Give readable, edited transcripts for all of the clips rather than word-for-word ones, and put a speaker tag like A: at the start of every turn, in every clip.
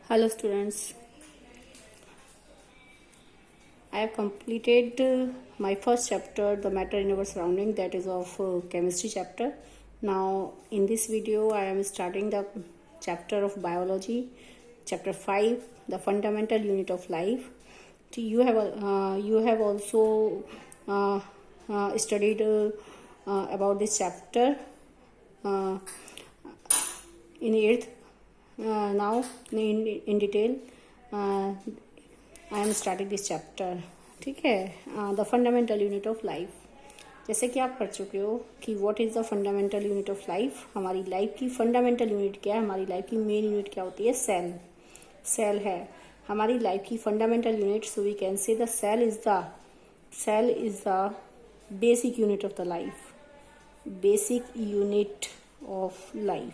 A: Hello students, I have completed my first chapter, the matter in our surrounding, that is of chemistry chapter. Now in this video I am starting the chapter of biology, chapter 5, the fundamental unit of life. You have also studied about this chapter in 8th. Now in detail I am starting this chapter. ठीक है, the fundamental unit of life. जैसे कि आप पढ़ चुके हो कि what is the fundamental unit of life. हमारी लाइफ की फंडामेंटल यूनिट क्या है, हमारी लाइफ की मेन यूनिट क्या होती है? सेल है हमारी लाइफ की fundamental unit. So we can say the cell is the basic unit of the life. Basic unit of life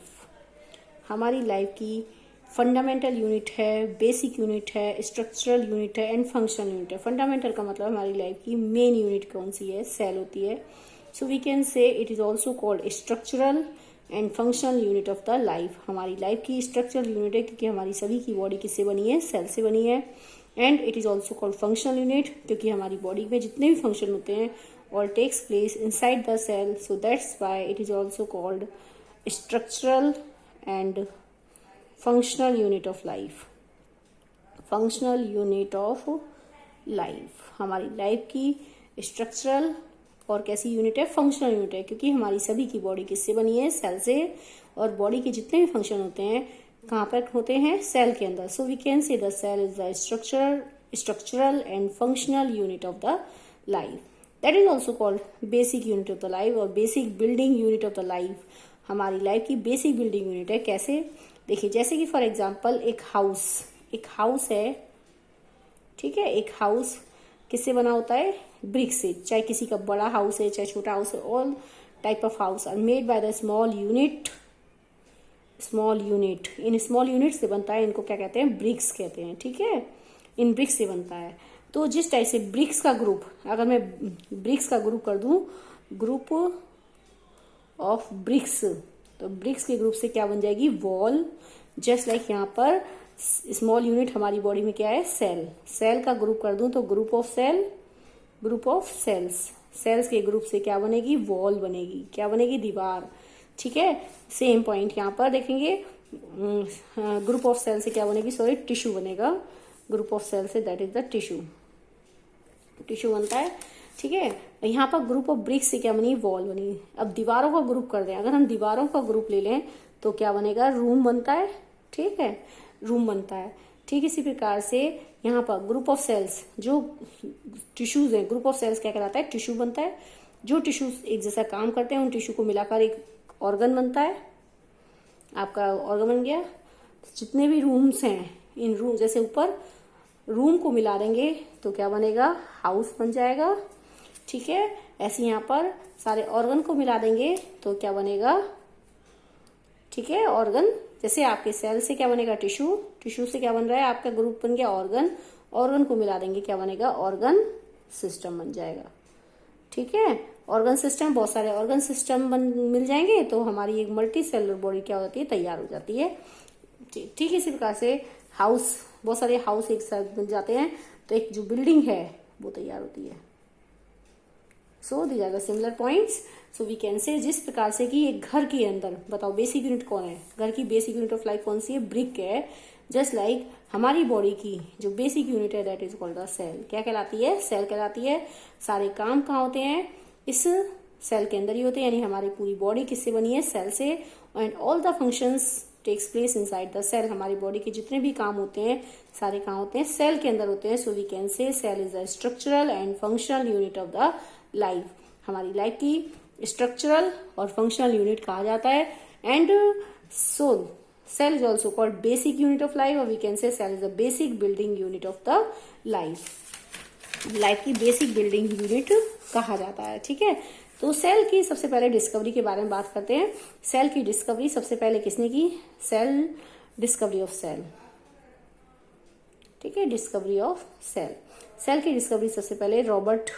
A: हमारी लाइफ की फंडामेंटल यूनिट है, बेसिक यूनिट है, स्ट्रक्चरल यूनिट है एंड फंक्शनल यूनिट है. Fundamental का मतलब हमारी लाइफ की मेन यूनिट कौन सी है? सेल होती है. So we can say it is also called structural and functional unit of the life. हमारी लाइफ की स्ट्रक्चरल यूनिट है क्योंकि हमारी सभी की बॉडी किससे बनी है? सेल से बनी है. And it is also called functional unit क्योंकि हमारी बॉडी में जितने भी फंक्शन होते हैं all takes place inside the cell. So that's why it is also called structural and functional unit of life. Functional unit of life हमारी life की structural और कैसी यूनिट है? फंक्शनल यूनिट है क्योंकि हमारी सभी की बॉडी किससे बनी है? सेल से. और बॉडी के जितने भी फंक्शन होते हैं कहाँ पर होते हैं? सेल के अंदर. So we can say the cell is the structural and functional unit of the life. That is also called basic unit of the life और basic building unit of the life. हमारी life की basic building unit है. कैसे? देखिए, जैसे कि for example एक house है. ठीक है, एक हाउस किससे बना होता है? ब्रिक से. चाहे किसी का बड़ा हाउस है चाहे छोटा हाउस है, all type of house are made by the small unit. In small unit से बनता है. इनको क्या कहते हैं? ब्रिक्स कहते हैं. ठीक है, इन ब्रिक्स से बनता है. तो जिस टाइप से ब्रिक्स का ग्रुप, अगर मैं ब्रिक्स का ग्रुप कर दूं, ग्रुप ऑफ ब्रिक्स, तो ब्रिक्स के ग्रुप से क्या बन जाएगी? वॉल. जस्ट लाइक यहाँ पर स्मॉल यूनिट हमारी बॉडी में क्या है? सेल का ग्रुप कर दूं तो ग्रुप ऑफ सेल्स के ग्रुप से क्या बनेगी? वॉल बनेगी. क्या बनेगी? दीवार. ठीक है, सेम पॉइंट यहाँ पर देखेंगे. ग्रुप ऑफ सेल से क्या बनेगी? सॉरी, टिश्यू बनेगा. ग्रुप ऑफ सेल से दैट इज द टिश्यू बनता है. ठीक है, यहाँ पर ग्रुप ऑफ ब्रिक्स से क्या बनी? वॉल बनी. अब दीवारों का ग्रुप कर दें. अगर हम दीवारों का ग्रुप ले लें तो क्या बनेगा? रूम बनता है. ठीक है, रूम बनता है. ठीक इसी प्रकार से यहाँ पर ग्रुप ऑफ सेल्स, जो टिश्यूज हैं, ग्रुप ऑफ सेल्स क्या कहलाता है? टिश्यू बनता है. जो टिश्यूज एक जैसा काम करते हैं उन टिश्यू को मिलाकर एक ऑर्गन बनता है. आपका ऑर्गन बन गया. जितने भी रूम्स हैं, इन रूम जैसे ऊपर रूम को मिला देंगे तो क्या बनेगा? हाउस बन जाएगा. ठीक है, ऐसे यहाँ पर सारे ऑर्गन को मिला देंगे तो क्या बनेगा? ठीक है, ऑर्गन. जैसे आपके सेल से क्या बनेगा? टिश्यू से क्या बन रहा है? आपका ग्रुप बन गया ऑर्गन को मिला देंगे क्या बनेगा? ऑर्गन सिस्टम बन जाएगा. ठीक है, ऑर्गन सिस्टम, बहुत सारे ऑर्गन सिस्टम मिल जाएंगे तो हमारी एक मल्टी सेलुलर बॉडी क्या होती है? तैयार हो जाती है. ठीक इसी प्रकार से हाउस, बहुत सारे हाउस एक साथ मिल जाते हैं तो एक जो बिल्डिंग है वो तैयार होती है. So these are the similar points. So we can say जिस प्रकार से कि एक घर के अंदर, बताओ बेसिक यूनिट कौन है? घर की बेसिक यूनिट ऑफ लाइफ कौन सी है? ब्रिक है. जस्ट लाइक हमारी बॉडी की जो बेसिक यूनिट है that is called the cell. क्या कहलाती है? सेल कहलाती है. सारे काम कहाँ होते हैं? इस सेल के अंदर ही होते हैं. यानी हमारी पूरी बॉडी किससे बनी है? सेल से. And all the functions takes place inside the cell. हमारी बॉडी के जितने भी काम होते हैं सारे काम होते हैं सेल के अंदर होते हैं. So we can say cell is the structural and functional unit of the life. हमारी लाइफ की स्ट्रक्चरल और फंक्शनल यूनिट कहा जाता है. And so cell is also called basic unit of life और we can say cell is the basic building unit of the life. Life की basic building unit कहा जाता है. ठीक है, तो सेल की सबसे पहले डिस्कवरी के बारे में बात करते हैं. सेल की डिस्कवरी सबसे पहले किसने की? Discovery of cell. ठीक है, डिस्कवरी ऑफ सेल की डिस्कवरी सबसे पहले रॉबर्ट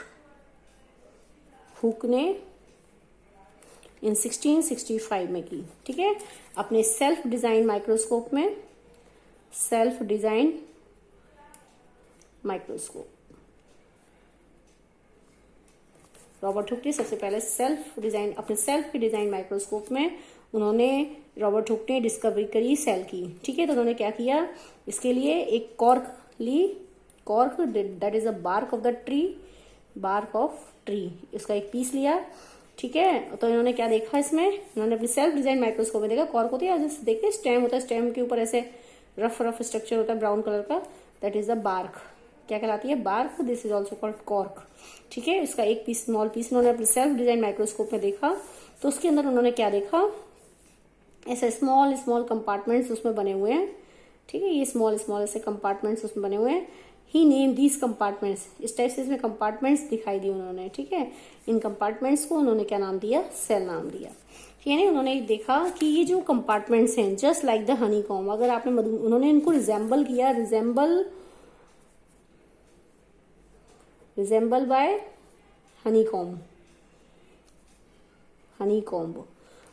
A: हुक ने इन 1665 में की. ठीक है, अपने सेल्फ डिजाइन माइक्रोस्कोप में self design microscope. Robert Hooke ने सबसे पहले सेल्फ डिजाइन, अपने सेल्फ की डिजाइन माइक्रोस्कोप में उन्होंने, रॉबर्ट हुक ने डिस्कवरी करी सेल की। ठीक है, तो उन्होंने क्या किया, इसके लिए एक कॉर्क ली, cork that is a bark of the tree, bark of tree, इसका एक पीस लिया। ठीक है, तो इन्होंने क्या देखा इसमें, इन्होंने अपनी सेल्फ डिजाइन माइक्रोस्कोप में देखा कॉर्क होती है, जैसे देखते स्टेम होता है, स्टेम के ऊपर ऐसे रफ रफ स्ट्रक्चर होता है ब्राउन कलर का, दैट इज द बार्क। क्या कहलाती है, bark. This is also called cork. ठीक है, इसका एक पीस, स्मॉल पीस उन्होंने अपने सेल्फ डिजाइन माइक्रोस्कोप में देखा। तो उसके अंदर उन्होंने क्या देखा, ऐसे स्मॉल स्मॉल कंपार्टमेंट्स उसमें बने हुए हैं। ठीक है, ये स्मॉल स्मॉल ऐसे कंपार्टमेंट्स उसमें बने हुए हैं। ही नेम दीज कंपार्टमेंट्स, इस टाइप से इसमें कंपार्टमेंट्स दिखाई दिए उन्होंने। ठीक है, इन कंपार्टमेंट्स को उन्होंने क्या नाम दिया, सेल नाम दिया। ठीक है, उन्होंने देखा कि ये जो कंपार्टमेंट्स हैं just like the honey com, अगर आपने उन्होंने इनको रिजेंबल किया, रिजेंबल बाय हनी कॉम्ब,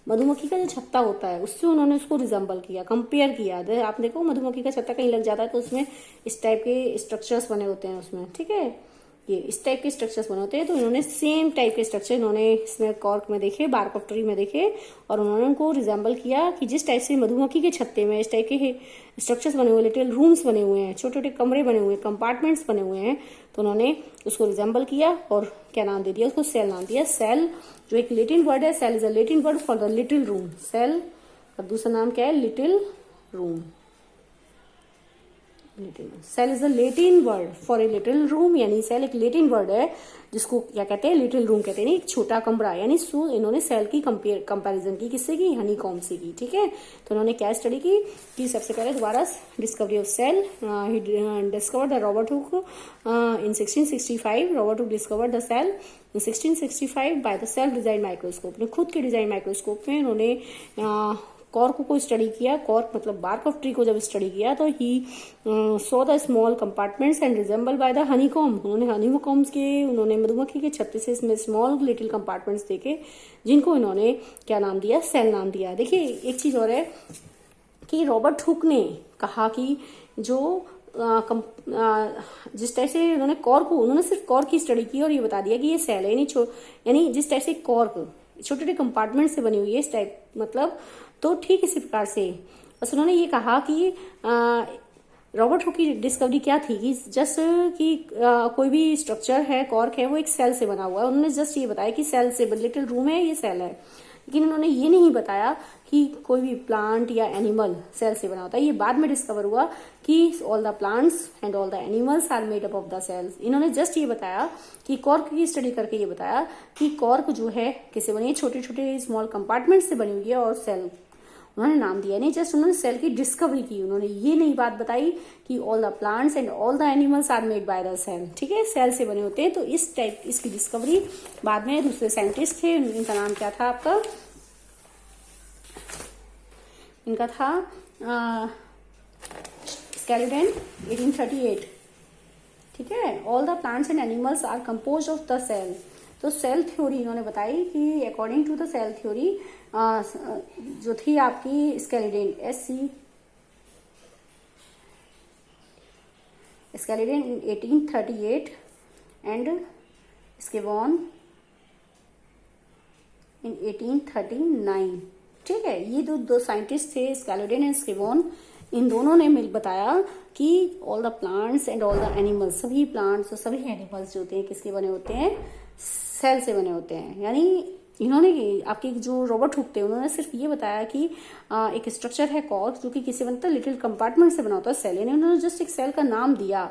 A: मधुमक्खी का जो छत्ता होता है उससे उन्होंने उसको रिजेंबल किया, कंपेयर किया। आप देखो मधुमक्खी का छत्ता कहीं लग जाता है तो उसमें इस टाइप के स्ट्रक्चर्स बने होते हैं उसमें। ठीक है, ये इस टाइप के स्ट्रक्चर्स बने होते हैं, तो इन्होंने सेम टाइप के स्ट्रक्चर इन्होंने इसमें कॉर्क में देखे, बार्क ऑफ ट्री में देखे, और उन्होंने उनको रिजेंबल किया कि जिस टाइप से मधुमक्खी के छत्ते में इस टाइप के स्ट्रक्चर्स बने हुए, लिटिल रूम्स बने हुए हैं, छोटे छोटे कमरे बने हुए हैं, कंपार्टमेंट्स बने हुए हैं, तो उन्होंने उसको रिजेंबल किया और क्या नाम दे दिया, उसको सेल नाम दिया। सेल जो एक लैटिन वर्ड है, cell is a Latin word for the little room. Cell का दूसरा नाम क्या है, little room. Cell is a Latin word for a little room, यानी सेल एक लैटिन वर्ड है जिसको क्या कहते हैं, लिटिल रूम कहते हैं, एक छोटा कमरा। यानी इन्होंने सेल की कंपैरिजन की, किससे की, हनी कॉम्ब से की। ठीक है, तो उन्होंने क्या स्टडी की कि सबसे पहले दोबारा discovery of cell, he discovered the Robert Hooke in 1665। Robert Hooke discovered the cell in 1665 by the self design microscope. ने खुद के डिजाइन माइक्रोस्कोप में उन्होंने कॉर्क को स्टडी किया, कॉर्क मतलब बार्क ऑफ ट्री को जब स्टडी किया तो he saw the small compartments and resemble by the honey comb. उन्होंने हनी कॉम्ब्स के, उन्होंने मधुमक्खी के छत्ते से इसमें स्मॉल लिटिल कंपार्टमेंट्स देखे, जिनको इन्होंने क्या नाम दिया, सेल नाम दिया। देखिए एक चीज और है कि रॉबर्ट हुक ने कहा कि जो जिस टाइप से उन्होंने कॉर्क को, उन्होंने सिर्फ कॉर्क की स्टडी की और ये बता दिया कि ये सेल है, यानी जिस टाइप से कॉर्क छोटे छोटे कंपार्टमेंट से बनी हुई है इस टाइप, मतलब तो ठीक इसी प्रकार से बस उन्होंने ये कहा कि रॉबर्ट हुक की डिस्कवरी क्या थी कि जस्ट कि कोई भी स्ट्रक्चर है, कॉर्क है, वो एक सेल से बना हुआ है। उन्होंने जस्ट ये बताया कि सेल से, लिटिल रूम है, ये सेल है, लेकिन उन्होंने ये नहीं बताया कि कोई भी प्लांट या एनिमल सेल से बना होता है। ये बाद में डिस्कवर हुआ कि all the plants and all the animals are made up of the cells. इन्होंने जस्ट ये बताया कि कॉर्क की स्टडी करके ये बताया कि कॉर्क जो है किससे बनी है, छोटे छोटे स्मॉल कंपार्टमेंट से बनी हुई है और सेल उन्होंने नाम दिया। नहीं जस्ट उन्होंने सेल की डिस्कवरी की, उन्होंने ये नहीं बात बताई कि all the plants and all the animals are made by the cell. ठीक है, सेल से बने होते हैं। तो इस टाइप इसकी डिस्कवरी बाद में दूसरे साइंटिस्ट थे, इनका नाम क्या था आपका, इनका था स्केलिडन, 1838। ठीक है, all the plants and animals are compose of the cell. तो सेल थ्योरी इन्होंने बताई कि according to the cell theory जो थी आपकी स्केलिडन, स्केलिडन इन 1838 एंड स्किवॉन इन 1839। ठीक है, ये दो साइंटिस्ट थे, स्केलिडन एंड स्किवॉन, इन दोनों ने मिल बताया कि all the plants and all the animals, सभी प्लांट्स और सभी एनिमल्स जो होते हैं किसके बने होते हैं, सेल से बने होते हैं। यानी इन्होंने आपके जो रॉबर्ट हुक थे उन्होंने सिर्फ ये बताया कि एक स्ट्रक्चर है कॉर्क जो कि किसी बनता है, लिटिल कंपार्टमेंट से बना होता है सेल, यानी उन्होंने जस्ट एक सेल का नाम दिया।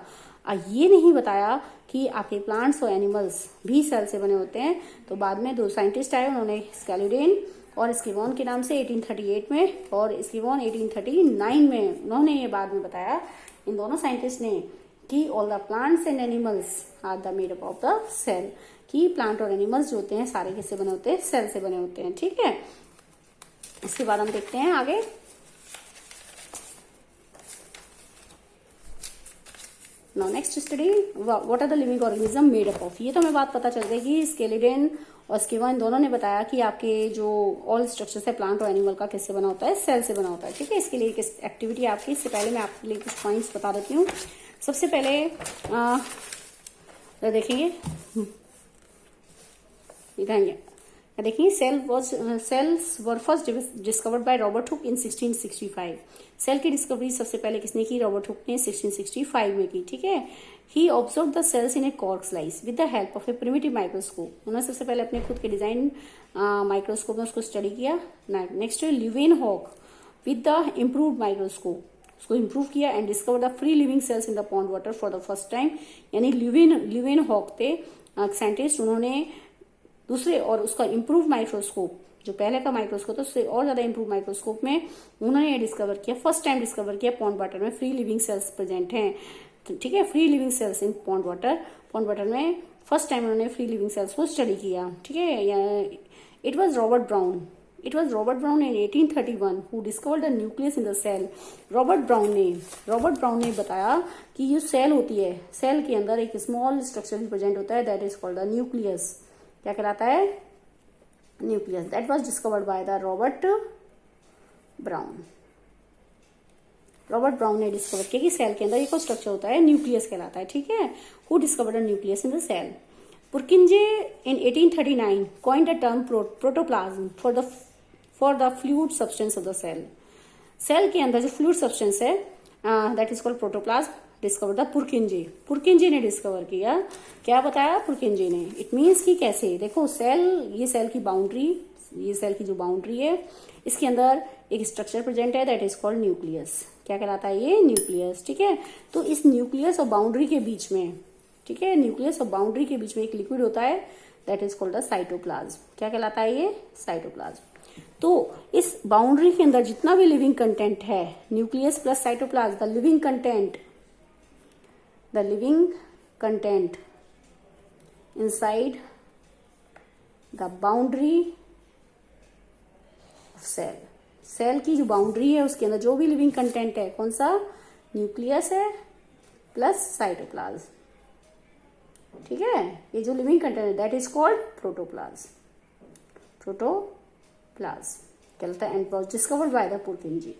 A: ये नहीं बताया कि आपके प्लांट्स और एनिमल्स भी सेल से बने होते हैं। तो बाद में दो साइंटिस्ट आए, उन्होंने स्केलिडन और स्किवॉन के नाम से 1838 में और स्किवॉन 1839 में उन्होंने ये बाद में बताया, इन दोनों साइंटिस्ट ने, कि all the plants and animals are the made up of the cell, कि प्लांट और एनिमल्स जो होते हैं सारे किससे बने होते हैं, सेल से बने होते हैं। ठीक है, इसके बाद हम देखते हैं आगे। Now next study, what are the living organism made up of. ये तो हमें बात पता चल गई कि स्केलिडन और स्कीवन दोनों ने बताया कि आपके जो ऑल स्ट्रक्चर्स है प्लांट और एनिमल का किससे बना होता है, सेल से बना होता है। ठीक है, इसके लिए एक एक्टिविटी आपकी, इससे पहले मैं आपके लिए कुछ पॉइंट्स बता देती हूँ। सबसे पहले देखेंगे देखिए, cells were first discovered by Robert Hooke in 1665। Cell की डिस्कवरी सबसे पहले किसने की, रॉबर्ट हुक ने 1665 में की। ठीक है, he observe the cells in a cork slice with the help of a primitive microscope. उन्होंने सबसे पहले अपने खुद के डिजाइन माइक्रोस्कोप में उसको स्टडी किया। Next Leeuwenhoek with the improved microscope, उसको इम्प्रूव किया and discover the free living cells in the pond water for the first time. यानी ल्यूवेन हॉक थे साइंटिस्ट, उन्होंने दूसरे और उसका इम्प्रूव माइक्रोस्कोप, जो पहले का माइक्रोस्कोप था उससे और ज्यादा इम्प्रूव माइक्रोस्कोप में उन्होंने ये डिस्कवर किया, फर्स्ट टाइम डिस्कवर किया पॉन्ड वाटर में फ्री लिविंग सेल्स प्रेजेंट हैं। ठीक है, फ्री लिविंग सेल्स इन पॉन्ड वाटर में फर्स्ट टाइम उन्होंने फ्री लिविंग सेल्स को स्टडी किया। ठीक है, it was Robert brown in 1831 who discovered the nucleus in the cell। Robert brown ने बताया कि ये सेल होती है, सेल के अंदर एक स्मॉल स्ट्रक्चर प्रेजेंट होता है, that is called the nucleus. क्या कहलाता है, nucleus. That was discovered by the Robert brown ने डिस्कवर किया कि सेल के अंदर एक और स्ट्रक्चर होता है, न्यूक्लियस कहलाता है। ठीक है, who discovered the nucleus in the cell. Purkinje in 1839 coined the term protoplasm for the fluid substance of the cell। Cell के अंदर जो फ्लूइड सब्सटेंस है that is called protoplasm, discover the Purkinje ने discover किया। क्या बताया पुरकिंजे ने, it means कि कैसे, देखो ये सेल की जो बाउंड्री है, इसके अंदर एक स्ट्रक्चर प्रेजेंट है दैट इज कॉल्ड न्यूक्लियस। क्या कहलाता है ये, न्यूक्लियस। ठीक है, तो इस न्यूक्लियस और बाउंड्री के बीच में, ठीक है, न्यूक्लियस और बाउंड्री के बीच में एक लिक्विड होता है that is called the cytoplasm. क्या कहलाता है ये, साइटोप्लाज्म। तो इस बाउंड्री के अंदर जितना भी लिविंग कंटेंट है, nucleus plus cytoplasm, the living content inside the boundary of cell की जो बाउंड्री है उसके अंदर जो भी लिविंग कंटेंट है, कौन सा, न्यूक्लियस है प्लस साइटोप्लाज्म। ठीक है, ये जो लिविंग कंटेंट है दैट इज कॉल्ड प्रोटोप्लाज्म कहलाता है, and was discovered by the पुरकिंजे।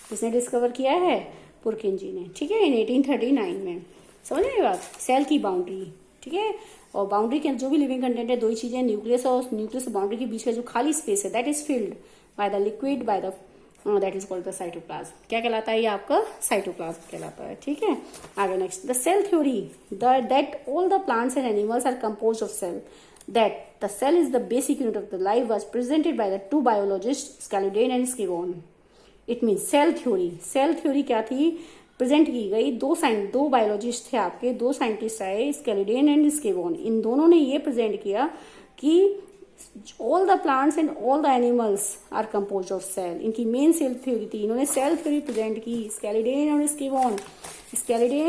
A: किसने डिस्कवर किया है, पुरकिंजे ने। ठीक है, इन 1839 में। समझ रहे बात, सेल की बाउंड्री। ठीक है, और बाउंड्री के जो भी लिविंग कंटेंट है, दो ही चीजें, न्यूक्लियस और बाउंड्री के बीच का जो खाली स्पेस है that is filled by the liquid bye the that is called the cytoplasm. क्या कहलाता है ये आपका, साइटोप्लाज्म कहलाता है। ठीक है, आगे next, the cell theory that all the plants and animals are composed of cell, that the cell is the basic unit of the life was presented by the two biologist Schleiden and Schwann. It mean cell theory क्या थी, present की गई। दो biologist थे आपके, दो scientist आए, स्कैलिडेन and स्किवोन। इन दोनों ने ये प्रेजेंट किया कि all the plants and all the animals are composed of cell। इनकी मेन सेल थ्योरी थी, इन्होंने सेल थ्योरी प्रेजेंट की। स्कैलिडेन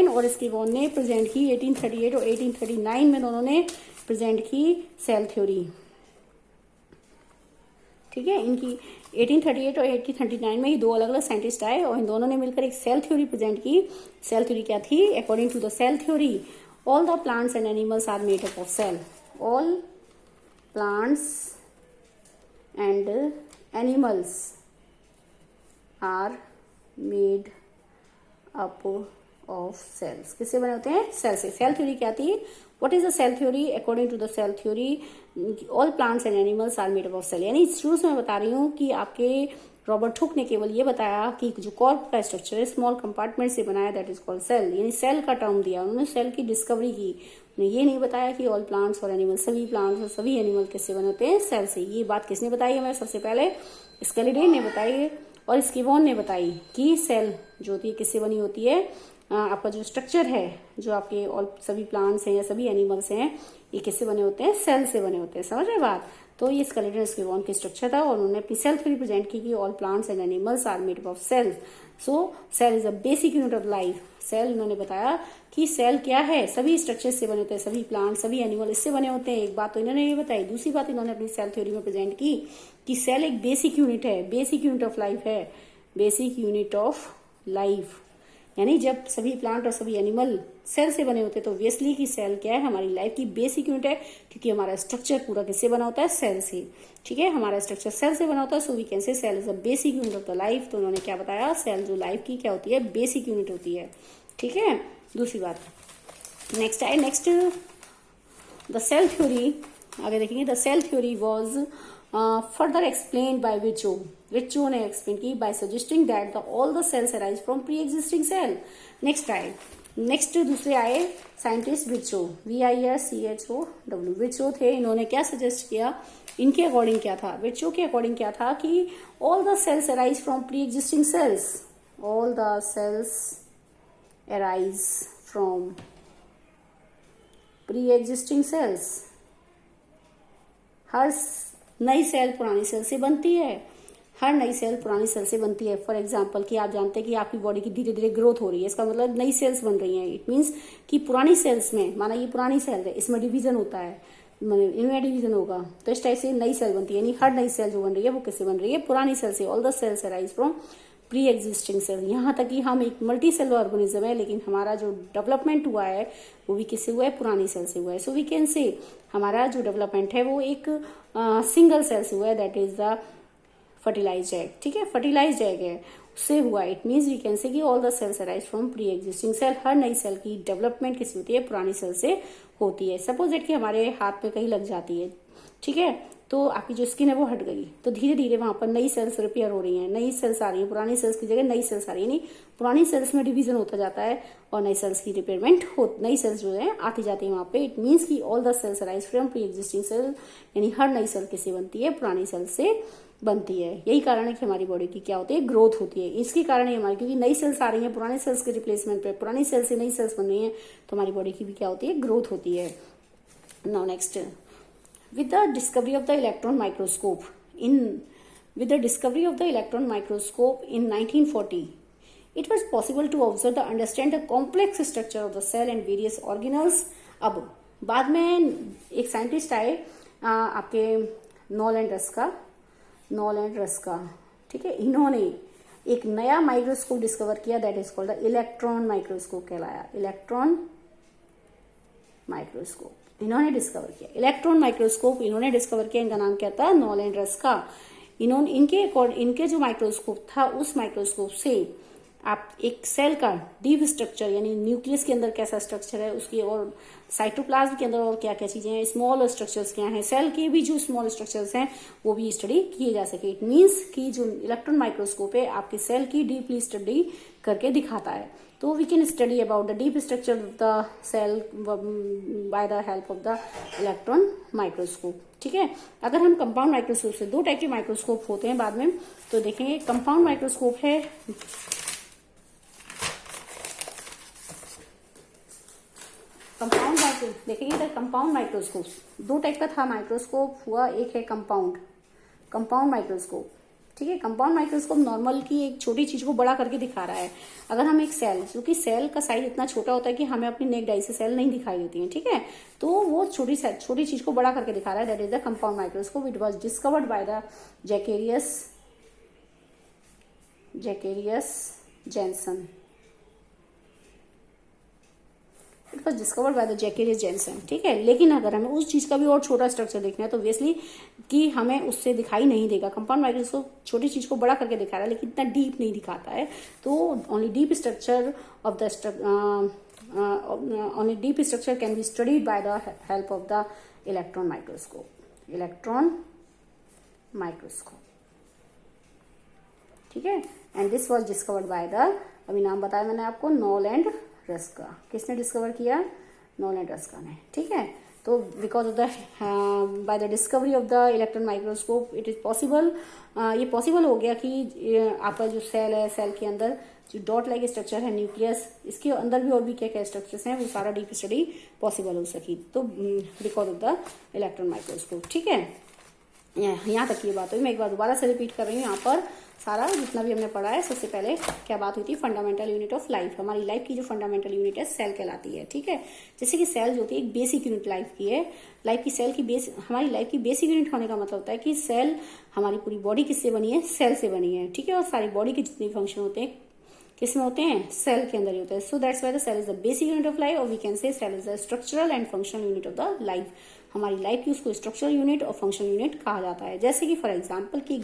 A: और स्किवोन ने प्रेजेंट की 1838 और 1839 में दोनों ने प्रेजेंट की सेल थ्योरी। ठीक है, इनकी 1838 और 1839 में ही दो अलग अलग साइंटिस्ट आए और इन दोनों ने मिलकर एक सेल थ्योरी प्रेजेंट की। सेल थ्योरी क्या थी, according to the cell theory all the plants and animals are made up of cell. All plants and animals are made up of cells। किससे बने होते हैं, सेल से। सेल थ्योरी क्या थी, what is the cell theory, according to the cell theory all plants and animals are made up of cell. यानी शुरू से मैं बता रही हूँ कि आपके रॉबर्ट हुक ने केवल ये बताया कि जो कॉर्क का स्ट्रक्चर है स्मॉल कंपार्टमेंट से बनाया दैट इज कॉल्ड सेल, यानी सेल का टर्म दिया, उन्होंने सेल की डिस्कवरी की। उन्हें ये नहीं बताया कि ऑल प्लांट्स और एनिमल, सभी प्लांट्स और सभी एनिमल किससे बने होते हैं, सेल से। ये बात किसने बताई हमें, सबसे पहले स्कैलिडेन ने बताई और स्किवोन ने बताई कि सेल जो होती है किससे बनी होती है। आपका जो स्ट्रक्चर है, जो आपके ऑल सभी प्लांट्स हैं या सभी एनिमल्स हैं, ये किससे बने होते हैं, सेल से बने होते हैं। समझ रहे बात। तो ये स्केलेटन स्किवोन की स्ट्रक्चर था और उन्होंने अपनी सेल थ्योरी प्रेजेंट की कि all plants and animals are made up of cells. So cell is a basic unit of life. Cell, उन्होंने बताया कि सेल क्या है, सभी स्ट्रक्चर से बने होते हैं, सभी प्लांट सभी एनिमल इससे बने होते हैं। एक बात तो इन्होंने ये बताई। दूसरी बात इन्होंने अपनी सेल थ्योरी में प्रेजेंट की कि सेल एक बेसिक यूनिट है, बेसिक यूनिट ऑफ लाइफ है, बेसिक यूनिट ऑफ लाइफ। यानी जब सभी प्लांट और सभी एनिमल सेल से बने होते हैं तो ऑब्वियसली कि सेल क्या है, हमारी लाइफ की बेसिक यूनिट है, क्योंकि हमारा स्ट्रक्चर पूरा किससे बना होता है, सेल से। ठीक है, हमारा स्ट्रक्चर सेल से बना होता है, so we can say cell is a basic unit of the life. तो उन्होंने क्या बताया, सेल जो लाइफ की क्या होती है, बेसिक यूनिट होती है। ठीक है, दूसरी बात नेक्स्ट द सेल थ्योरी, आगे देखेंगे। The cell theory was further explained by Virchow. Virchow ने एक्सप्लेन की by suggesting that the all the cells arise from pre existing cell. Next दूसरे आए साइंटिस्ट विचो, VIRCHOW, विचो थे। इन्होंने क्या सजेस्ट किया, इनके अकॉर्डिंग क्या था, विचो के अकॉर्डिंग क्या था कि all the cells arise from pre existing cells, all the cells arise from pre existing cells. हर नई सेल पुरानी सेल से बनती है, हर नई सेल पुरानी सेल से बनती है। फॉर एग्जाम्पल कि आप जानते हैं कि आपकी बॉडी की धीरे धीरे ग्रोथ हो रही है, इसका मतलब नई सेल्स बन रही हैं। इट मीन्स कि पुरानी सेल्स में, माना ये पुरानी सेल है, इसमें डिवीजन होता है, इनमें डिवीजन होगा, तो इस टाइप से नई सेल बनती है। यानी हर नई सेल जो बन रही है वो किससे बन रही है, पुरानी सेल से। All the cells arise from pre existing cell. यहाँ तक कि हम एक मल्टी सेलुलर ऑर्गेनिज्म है, लेकिन हमारा जो डेवलपमेंट हुआ है वो भी किससे हुआ है, पुरानी सेल से हुआ है। सो वी कैन से हमारा जो डेवलपमेंट है वो एक सिंगल सेल से हुआ है, that is the fertilize egg. ठीक है, फर्टिलाइज एग है, उससे हुआ। It means we can say कि all the cells arise from pre existing cell. हर नई सेल की डेवलपमेंट किससे होती है, पुरानी सेल से होती है। सपोज इट कि हमारे हाथ में कहीं लग जाती है, ठीक है, तो आपकी जो स्किन है वो हट गई, तो धीरे धीरे वहां पर नई सेल्स रिपेयर हो रही हैं, नई सेल्स आ रही है, पुरानी सेल्स की जगह नई सेल्स आ रही है। नहीं, पुरानी सेल्स में डिवीजन होता जाता है और नई सेल्स की रिपेयरमेंट हो, नई सेल्स जो है आती जाती है वहां पे। इट मीन्स कि all the cells arise from pre existing cell, यानी हर नई सेल किससे बनती है, पुरानी सेल से बनती है। यही कारण है कि हमारी बॉडी की क्या होती है, ग्रोथ होती है। इसके कारण ही हमारी, क्योंकि नई सेल्स आ रही है पुरानी सेल्स के रिप्लेसमेंट पे, पुरानी सेल से नई सेल्स बन रही है, तो हमारी बॉडी की भी क्या होती है, ग्रोथ होती है। Now next, with the discovery of the electron microscope in 1940, it was possible to observe the understand the complex structure of the cell and various organelles. अब बाद में एक साइंटिस्ट आए आपके नॉल एंड रस्का, ठीक है, इन्होंने एक नया माइक्रोस्कोप डिस्कवर किया, that is called the electron microscope कहलाया। इलेक्ट्रॉन माइक्रोस्कोप इन्होंने डिस्कवर किया, इलेक्ट्रॉन माइक्रोस्कोप इन्होंने डिस्कवर किया। इनका नाम क्या था, नॉल एंड रस्का। इनके जो माइक्रोस्कोप था, उस माइक्रोस्कोप से आप एक सेल का डीप स्ट्रक्चर, यानी न्यूक्लियस के अंदर कैसा स्ट्रक्चर है उसकी, और साइटोप्लाज्म के अंदर और क्या क्या चीजें हैं, स्मॉल स्ट्रक्चर्स क्या हैं, सेल के भी जो स्मॉल स्ट्रक्चर्स हैं वो भी स्टडी किए जा सके। इट मीन्स कि जो इलेक्ट्रॉन माइक्रोस्कोप है आपके सेल की डीपली स्टडी करके दिखाता है। तो we can study about the deep structure of the cell by the help of the electron microscope. ठीक है, अगर हम कंपाउंड माइक्रोस्कोप से, दो टाइप के माइक्रोस्कोप होते हैं बाद में तो देखेंगे। कंपाउंड माइक्रोस्कोप है, कंपाउंड माइक्रोस्कोप देखेंगे तो कंपाउंड माइक्रोस्कोप दो टाइप का था माइक्रोस्कोप हुआ, एक है कंपाउंड माइक्रोस्कोप। ठीक है, कंपाउंड माइक्रोस्कोप नॉर्मल की एक छोटी चीज को बड़ा करके दिखा रहा है। अगर हम एक सेल, क्योंकि सेल का साइज इतना छोटा होता है कि हमें अपनी नेक डाई से सेल नहीं दिखाई देती है, ठीक है, तो वो छोटी चीज को बड़ा करके दिखा रहा है, that is the compound microscope. It was discovered by the Zacharias Janssen. It was discovered by the Zacharias Janssen. ठीक है, लेकिन अगर हमें उस चीज का भी और छोटा स्ट्रक्चर देखना है तो ऑब्वियसली कि हमें उससे दिखाई नहीं देगा। कंपाउंड माइक्रोस्कोप छोटी चीज को बड़ा करके दिखा रहा है लेकिन इतना डीप नहीं दिखाता है। तो only deep structure can be studied by the help of the electron microscope. ठीक है, and this was discovered by the, अभी नाम बताया मैंने आपको, नॉल एंड रस्का। किसने डिस्कवर किया, नॉल एंड रस्का ने। ठीक है, तो because of the by the discovery of the electron microscope it is possible, ये पॉसिबल हो गया कि आपका जो सेल है, सेल के अंदर जो डॉट लाइक स्ट्रक्चर है, न्यूक्लियस, इसके अंदर भी और भी क्या क्या स्ट्रक्चर्स हैं वो सारा डीप स्टडी पॉसिबल हो सकी, तो because of the electron microscope. ठीक है, यहाँ तक की बात हुई। मैं एक बार दोबारा से रिपीट कर रही हूँ। यहाँ पर सारा जितना भी हमने पढ़ा है, सबसे पहले क्या बात हुई थी, फंडामेंटल यूनिट ऑफ लाइफ। हमारी लाइफ की जो फंडामेंटल यूनिट है सेल कहलाती है। ठीक है, जैसे कि सेल जो होती है एक बेसिक यूनिट लाइफ की है, हमारी लाइफ की बेसिक यूनिट होने का मतलब होता है कि सेल, हमारी पूरी बॉडी किससे बनी है, सेल से बनी है। ठीक है, और सारी बॉडी के जितने फंक्शन होते हैं किस में होते हैं? सेल के अंदर ही होते हैं। So that's why the cell is the basic unit of life, और we can say cell is the structural and functional unit of the life. हमारी लाइफ की उसको स्ट्रक्चरल यूनिट और फंक्शनल यूनिट कहा जाता है। जैसे कि फॉर एग्जाम्पल कि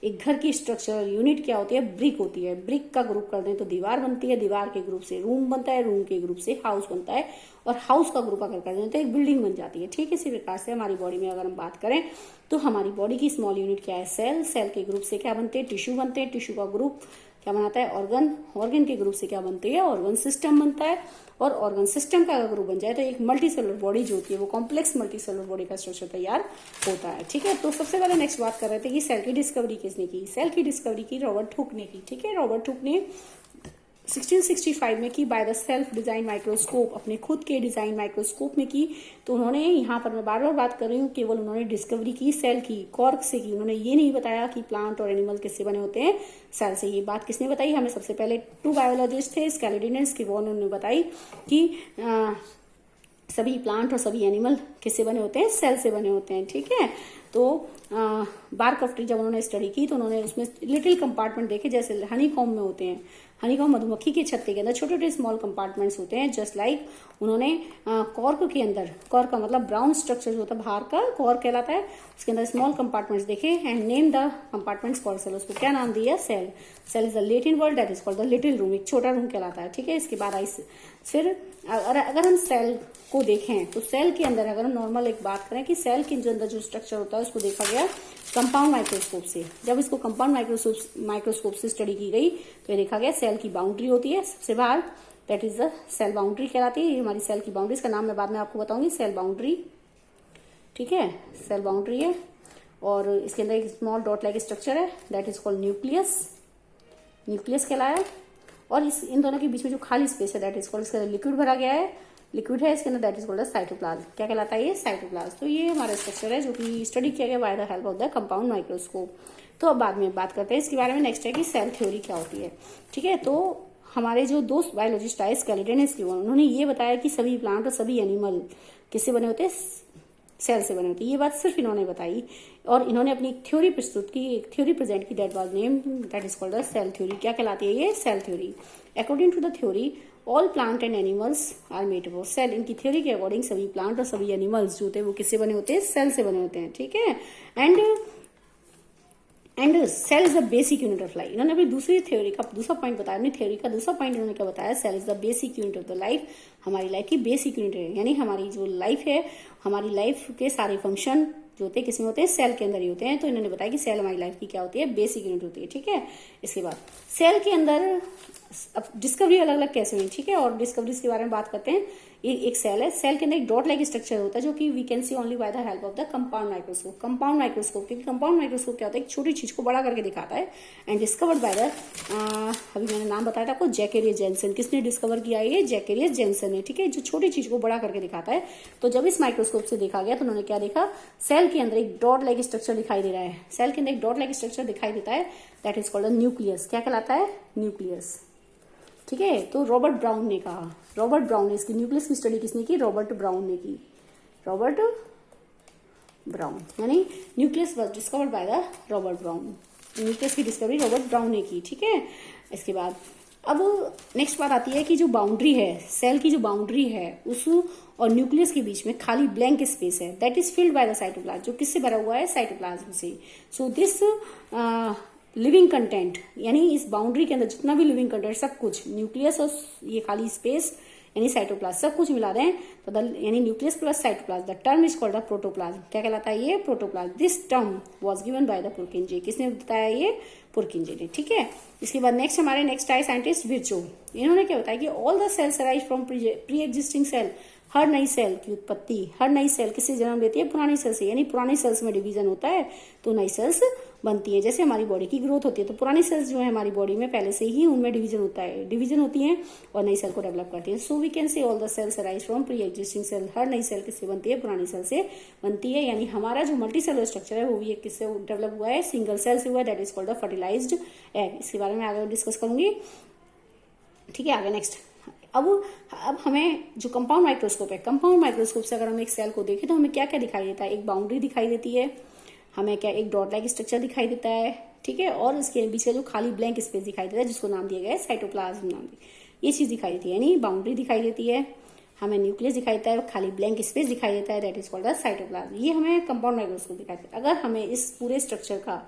A: एक घर की स्ट्रक्चरल यूनिट क्या होती है? ब्रिक होती है। ब्रिक का ग्रुप कर दें तो दीवार बनती है, दीवार के ग्रुप से रूम बनता है, रूम के ग्रुप से हाउस बनता है, और हाउस का ग्रुप अगर कर दें तो एक बिल्डिंग बन जाती है। ठीक है, इसी प्रकार से हमारी बॉडी में अगर हम बात करें तो हमारी बॉडी की स्मॉल यूनिट क्या है? सेल। सेल के ग्रुप से क्या बनते हैं? टिश्यू बनते हैं। टिश्यू का ग्रुप क्या बनाता है? ऑर्गन। ऑर्गन के ग्रुप से क्या बनती है? ऑर्गन सिस्टम बनता है, और ऑर्गन सिस्टम का अगर ग्रुप बन जाए तो एक मल्टी सेलुलर बॉडी जो होती है वो कॉम्प्लेक्स मल्टी सेलुलर बॉडी का स्ट्रक्चर तैयार होता है। ठीक है, तो सबसे पहले नेक्स्ट बात कर रहे थे कि सेल की डिस्कवरी किसने की? सेल की डिस्कवरी की रॉबर्ट हुक ने की। ठीक है, रॉबर्ट हुक ने 1665 में की bye the self design microscope, अपने खुद के डिजाइन माइक्रोस्कोप में की। तो उन्होंने, यहाँ पर मैं बार बार बात कर रही हूँ, केवल उन्होंने डिस्कवरी की सेल की, कॉर्क से की। उन्होंने ये नहीं बताया कि प्लांट और एनिमल किससे बने होते हैं? सेल से। ये बात किसने बताई हमें? सबसे पहले 2 बायोलॉजिस्ट थे, स्केलेटन एंड स्किबोन, उन्होंने बताई कि सभी प्लांट और सभी एनिमल किससे बने होते हैं? सेल से बने होते हैं। ठीक है, तो बार्क ऑफ ट्री जब उन्होंने स्टडी की तो उन्होंने उसमें लिटिल कंपार्टमेंट देखे, जैसे हनीकॉम्ब में होते हैं। हनीकॉम्ब मधुमक्खी के छत्ते के अंदर छोटे छोटे स्मॉल कंपार्टमेंट्स होते हैं। जस्ट लाइक उन्होंने कॉर्क के अंदर, कॉर्क का मतलब ब्राउन स्ट्रक्चर जो होता है बाहर का, कॉर्क कहलाता है, उसके अंदर स्मॉल कंपार्टमेंट्स देखे and name the compartments called cell. उसको क्या नाम दिया? Cell. Cell is the Latin word that is called the little room, एक छोटा रूम कहलाता है। ठीक है, इसके बाद आई फिर अगर हम सेल को देखें तो सेल के अंदर अगर हम नॉर्मल एक बात करें कि सेल के जो अंदर जो स्ट्रक्चर होता है उसको देखा गया कंपाउंड माइक्रोस्कोप से। जब इसको कंपाउंड माइक्रोस्कोप से स्टडी की गई तो ये देखा गया सेल की बाउंड्री होती है सबसे बाहर, that is the cell boundary कहलाती है। ये हमारी सेल की बाउंड्री, इसका नाम मैं बाद में आपको बताऊंगी, सेल बाउंड्री। ठीक है, सेल बाउंड्री है, और इसके अंदर एक स्मॉल डॉट लाइक स्ट्रक्चर है, that is called nucleus. Nucleus कहलाया। और इन दोनों के बीच में जो खाली स्पेस है दैट इज कॉल्ड, इसका लिक्विड भरा गया है, लिक्विड है इसके अंदर, दैट इज कॉल्ड साइटोप्लाज्म। क्या कहलाता है ये? साइटोप्लाज्म। तो ये हमारा स्ट्रक्चर है जो कि स्टडी किया गया bye the help of the compound microscope. तो अब बाद में बात करते हैं इसके बारे में। नेक्स्ट है कि सेल थ्योरी क्या होती है। ठीक है, तो हमारे जो 2 बायोलॉजिस्ट आए, स्केलेटन एंड स्किबोन, उन्होंने ये बताया कि सभी प्लांट और सभी एनिमल किससे बने होते हैं? सेल से बने होते हैं। ये बात सिर्फ इन्होंने बताई, और इन्होंने अपनी एक थ्योरी प्रस्तुत की, एक थ्योरी प्रेजेंट की, that was name, that is called the cell theory. क्या कहलाती है ये? Cell theory. According to the theory all plant and animals are made up of cell. इनकी थ्योरी के अकॉर्डिंग सभी प्लांट और सभी एनिमल्स जो होते हैं वो किससे बने होते हैं? सेल से बने होते हैं। ठीक है, and cell is the basic unit of life. इन्होंने अपनी दूसरी थ्योरी का दूसरा पॉइंट बताया, अपनी थ्योरी का दूसरा पॉइंट इन्होंने क्या बताया? Cell is the basic unit of the life. हमारी लाइफ की बेसिक यूनिट है, यानी हमारी जो लाइफ है, हमारी लाइफ के सारे फंक्शन जो होते हैं किसमें होते हैं? सेल के अंदर ही होते हैं। तो इन्होंने बताया कि सेल हमारी लाइफ की क्या होती है? बेसिक यूनिट होती है। ठीक है, इसके बाद सेल के अंदर अब डिस्कवरी अलग अलग कैसे हुई। ठीक है, और डिस्कवरीज के बारे में बात करते हैं। एक सेल है, सेल के अंदर एक डॉट लाइक स्ट्रक्चर होता है जो कि we can see only by the help of the compound microscope. Compound microscope, क्योंकि कंपाउंड माइक्रोस्कोप क्या होता है? एक छोटी चीज को बड़ा करके दिखाता है, एंड डिस्कवर्ड बाय द अभी मैंने नाम बताया था आपको, जैकेरियस जेनसन। किसने डिस्कवर किया? ये जैकेरियस जेनसन ने। ठीक है, जो छोटी चीज को बड़ा करके दिखाता है। तो जब इस माइक्रोस्कोप से देखा गया तो उन्होंने क्या देखा? सेल के अंदर एक डॉट लाइक स्ट्रक्चर दिखाई दे रहा है। सेल के अंदर एक डॉट लाइक स्ट्रक्चर दिखाई देता है, दैट इज कॉल्ड न्यूक्लियस। क्या कहलाता है? न्यूक्लियस। ठीक है, तो रॉबर्ट ब्राउन ने कहा, रॉबर्ट ब्राउन ने इसकी न्यूक्लियस की स्टडी किसने की? रॉबर्ट ब्राउन ने की। रॉबर्ट ब्राउन, यानी nucleus was discovered by the Robert brown. Nucleus की डिस्कवरी रॉबर्ट ब्राउन ने की। ठीक है, इसके बाद अब नेक्स्ट बात आती है कि जो बाउंड्री है, सेल की जो बाउंड्री है उस और न्यूक्लियस के बीच में खाली ब्लैंक स्पेस है, that is filled by the cytoplasm. जो किससे भरा हुआ है? साइटोप्लाज्म से। सो दिस लिविंग कंटेंट, यानी इस बाउंड्री के अंदर जितना भी लिविंग कंटेंट, सब कुछ न्यूक्लियस और ये खाली स्पेस यानी साइटोप्लाज्म, सब कुछ मिला दें तो यानी nucleus plus cytoplasm, the term is called the protoplasm. क्या कहलाता है ये? Protoplasm. This term was given by the पुरकिंजे। किसने बताया? ये पुरकिंजे ने। ठीक है, इसके बाद नेक्स्ट हमारे नेक्स्ट आए साइंटिस्ट विर्चो। इन्होंने क्या बताया कि all the cells arise from pre existing cell. हर नई सेल की उत्पत्ति, हर नई सेल किससे जन्म लेती है? पुरानी सेल से, यानी पुरानी सेल्स में डिवीजन होता है तो नई सेल्स बनती है। जैसे हमारी बॉडी की ग्रोथ होती है तो पुरानी सेल्स जो है हमारी बॉडी में पहले से ही उनमें डिवीजन होता है, डिवीजन होती है और नई सेल को डेवलप करती है। So we can say all the cells arise from pre existing cell. हर नई सेल किससे बनती है? पुरानी सेल से बनती है। यानी हमारा जो मल्टी सेलुलर स्ट्रक्चर है वो भी एक किससे डेवलप हुआ है? सिंगल सेल से हुआ है, that is called the fertilised egg. इसके बारे में आगे डिस्कस करूंगी। ठीक है, आगे नेक्स्ट अब हमें जो कंपाउंड माइक्रोस्कोप है, कंपाउंड माइक्रोस्कोप से अगर हम एक सेल को देखें तो हमें क्या क्या दिखाई देता है? एक बाउंड्री दिखाई देती है, हमें क्या एक डॉट लाइक स्ट्रक्चर दिखाई देता है। ठीक है, और इसके बीच का जो खाली ब्लैंक स्पेस दिखाई देता है जिसको नाम दिया गया है साइटोप्लाज्म नाम दिया, ये चीज दिखाई देती है, यानी बाउंड्री दिखाई देती है, हमें न्यूक्लियस दिखाई देता है, खाली ब्लैंक स्पेस दिखाई देता है, that is called the cytoplasm. ये हमें कंपाउंड माइक्रोस्कोप दिखाई देता है। अगर हमें इस पूरे स्ट्रक्चर का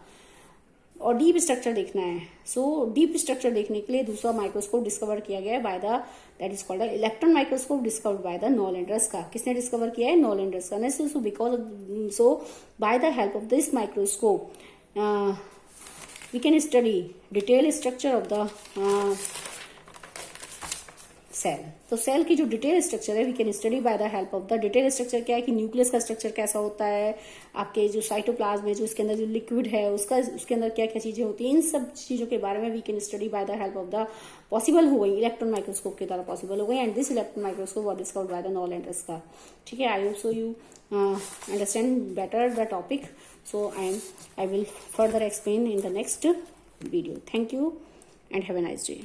A: और डीप स्ट्रक्चर देखना है, सो डीप स्ट्रक्चर देखने के लिए दूसरा माइक्रोस्कोप डिस्कवर किया गया है by the, that is called the electron microscope discovered by the नॉलेंडर्स का। किसने डिस्कवर किया है? नॉलेंडर्स का। So because so by the help of this microscope we can study detailed structure of the cell. तो सेल की जो डिटेल स्ट्रक्चर है we can study by the help of the detail structure. क्या है कि न्यूक्लियस का structure कैसा होता है, आपके जो साइटोप्लाज्म है, जो इसके अंदर जो लिक्विड है उसके अंदर क्या क्या चीजें होती हैं, इन सब चीजों के बारे में we can study by the help of the, possible हो गई इलेक्ट्रॉन माइक्रोस्कोप के द्वारा पॉसिबल हो गई, and this electron microscope was discovered by the नॉलेंडर्स का। ठीक है, I hope so you understand better the topic, so I will further explain in the next video. Thank you and have a nice day.